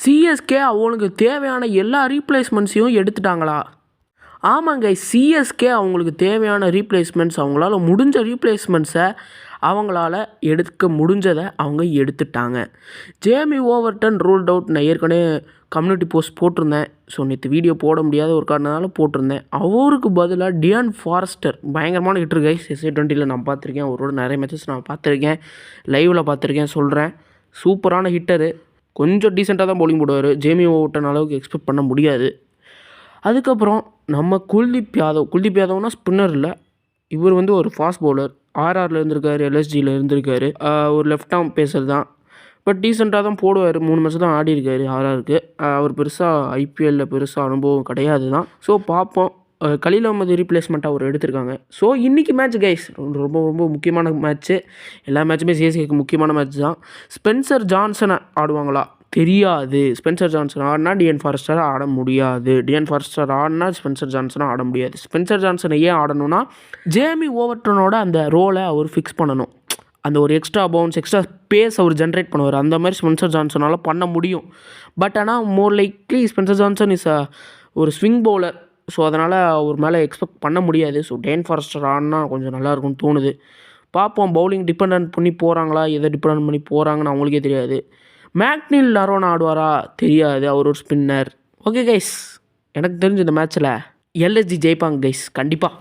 CSK அவங்களுக்கு தேவையான எல்லா ரீப்ளேஸ்மெண்ட்ஸையும் எடுத்துட்டாங்களா? ஆமாங்க, சிஎஸ்கே அவங்களுக்கு தேவையான ரீப்ளேஸ்மெண்ட்ஸ், அவங்களால முடிஞ்ச ரீப்ளேஸ்மெண்ட்ஸை அவங்களால எடுக்க முடிஞ்சதை அவங்க எடுத்துட்டாங்க. Jamie Overton ruled out. நான் ஏற்கனவே கம்யூனிட்டி போஸ்ட் போட்டிருந்தேன். ஸோ நேற்று வீடியோ போட முடியாத ஒரு காரணனால போட்டிருந்தேன். அவருக்கு பதிலாக டியான் ஃபாரஸ்டர் பயங்கரமான ஹிட்டர் கைஸ். SA20 நான் பார்த்துருக்கேன். அவரோட நிறைய மேட்சஸ் நான் பார்த்துருக்கேன், லைவில் பார்த்துருக்கேன். சொல்கிறேன், சூப்பரான ஹிட்டரு. கொஞ்சம் டீசெண்டாக தான் பவுலிங் போடுவார். ஜேமி ஓவர்டன் அளவுக்கு எக்ஸ்பெக்ட் பண்ண முடியாது. அதுக்கப்புறம் நம்ம குல்தீப் யாதவ்னா ஸ்பின்னர் இல்லை, இவர் ஒரு ஃபாஸ்ட் பவுலர். ஆர்ஆரில் இருந்திருக்காரு, LSGயில் இருந்திருக்காரு. ஒரு லெஃப்ட் ஆர்ம் பேசர் தான், பட் டீசெண்டாக தான் போடுவார். 3 மேட்ச் தான் ஆடி இருக்காரு ஆர்ஆருக்கு. அவர் பெருசாக ஐபிஎல்லில் பெருசாக அனுபவம் கிடையாது தான். ஸோ பார்ப்போம். கலீல் அஹ்மத் ரீப்ளேஸ்மெண்ட்டாக அவர் எடுத்திருக்காங்க. ஸோ இன்றைக்கி மேட்ச் கைஸ் ரொம்ப ரொம்ப முக்கியமான மேட்ச்சு. எல்லா மேட்சுமே சிஎஸ்கேக்கு முக்கியமான மேட்ச் தான். ஸ்பென்சர் ஜான்சனை ஆடுவாங்களா தெரியாது. ஸ்பென்சர் ஜான்சன் ஆடினா டிஎன் ஃபாரஸ்டரை ஆட முடியாது. டிஎன் ஃபாரஸ்டர் ஆடினா ஸ்பென்சர் ஜான்சனை ஆட முடியாது. ஸ்பென்சர் ஜான்சனை ஏன் ஆடணும்னா, ஜேமி ஓவர்டனோட அந்த ரோலை அவர் ஃபிக்ஸ் பண்ணணும். அந்த ஒரு எக்ஸ்ட்ரா பவுன்ஸ், எக்ஸ்ட்ரா ஸ்பேஸ் அவர் ஜென்ரேட் பண்ணுவார். அந்த மாதிரி ஸ்பென்சர் ஜான்சனால் பண்ண முடியும். பட் ஆனால் மோர் லைக்லி ஸ்பென்சர் ஜான்சன் இஸ் ஒரு ஸ்விங் பவுலர். ஸோ அதனால் அவர் மேலே எக்ஸ்பெக்ட் பண்ண முடியாது. ஸோ டிஎன் ஃபாரஸ்டர் ஆடினா கொஞ்சம் நல்லாயிருக்கும்னு தோணுது. பார்ப்போம். பவுலிங் டிபெண்ட் பண்ணி போகிறாங்களா, எதை டிபெண்ட் பண்ணி போகிறாங்கன்னு அவங்களுக்கே தெரியாது. மேக்னில் நரோனா ஆடுவாரா தெரியாது, அவர் ஒரு ஸ்பின்னர். ஓகே கைஸ், எனக்கு தெரிஞ்ச இந்த மேட்ச்சில் LSG ஜெயிப்பாங்க கைஸ், கண்டிப்பாக.